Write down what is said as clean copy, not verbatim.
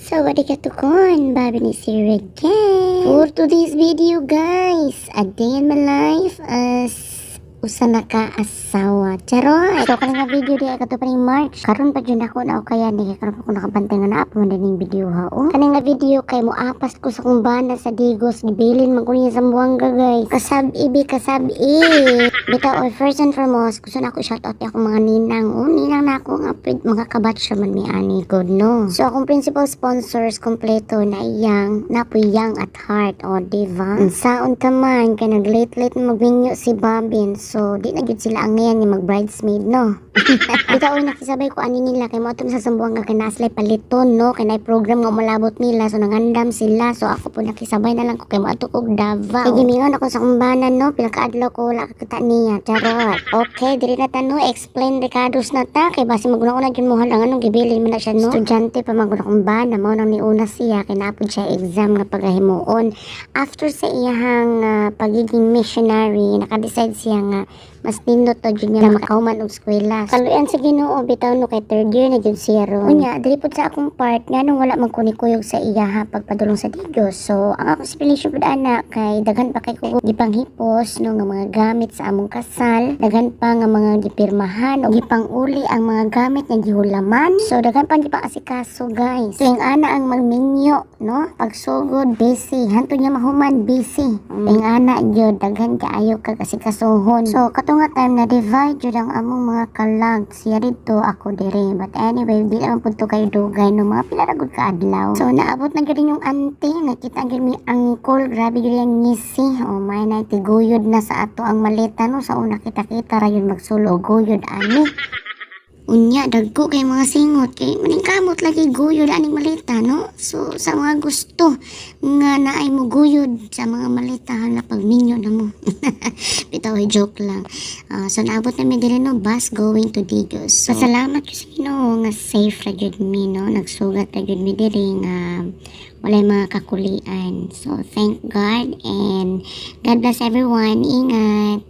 Sawadee-katukon, Babi ni Sir again. For today's video guys, a day in my life as usa na ka asawa. Charot! So kaning nga video di ay kato pa ning March. Karon pa jud ako na o kaya ni karon pa ko nakabantay nga naa pa man ning video ha. Oh. Kaning nga video kay mo apas ko sa kong bana sa Digos, gibilin man ko niya sa Buanga guys. Kasabi. Bitaw first and foremost, gusto na ako i-shout out ako mga ninang. Oh, ninang na ako nga mga kabatch man mi ani good no. So akong principal sponsors kompleto na iyang napoy young at heart o diva. Saon ka man kay nag-late magminyo si Babin. So di na gyud sila ang ngayon yung mag-bridesmaid no. Bitaw nakisabay ko ani nila kay mo ato sa Zamboanga kay naslay paliton no kay nay program nga malabot nila so nangandam sila. So ako po nakisabay na lang ko kay mo ato og Davao. Kay gimingon ako sa kumbanan no pinakaadlaw ko wala kakita niya. Charot. Okay, diri na tano explain Ricardo's na ta kay basi maguna-una gyud mo halang anong gibilin man na siya no. Estudyante pa maguna kumbana mao nang niuna siya kay napud siya exam nga pagahimuon. After sa iyahang pagiging missionary naka-decide siya nga mas nindot to jud niya na makahuman og eskwela. Kaluyan sa Ginoo bitaw no kay third year na jud siya ron. Unya diri pud sa akong part nganong wala man kunikuyog sa iya ha pagpadulong sa Digos. So ang akong explanation pud ana kay daghan pa kay ko gipanghipos no nga mga gamit sa among kasal, daghan pa nga mga gipirmahan o gipanguli ang mga gamit nga gihulaman. So daghan pa gipang asikaso guys. Tuwing ana ang magminyo no pagsugod busy hantud niya mahuman busy. Tuwing ana gyud daghan kaayo kag asikasuhon. So nga time na divide jud ang among mga kalag siya dito ako dire but anyway di naman pud to kay dugay no mga pila ra gud ka adlaw. So naabot na gyud yung auntie nakita gyud mi uncle grabe gyud yung ngisi oh my na tiguyod na sa ato ang maleta no sa una kita ra yun magsulo guyod ani. Unya dagko kay mga singot kay maning kamot lagi guyod aning malita no. So sa mga gusto nga naay mo guyod sa mga malita hala pag minyo na mo. Bitaw joke lang. So naabot na mi diri no bus going to Digos. So, pasalamat ko sa Ginoo nga safe ra gyud mi no nagsugat ra gyud mi diri nga walay mga kakulian. So thank God and God bless everyone. Ingat.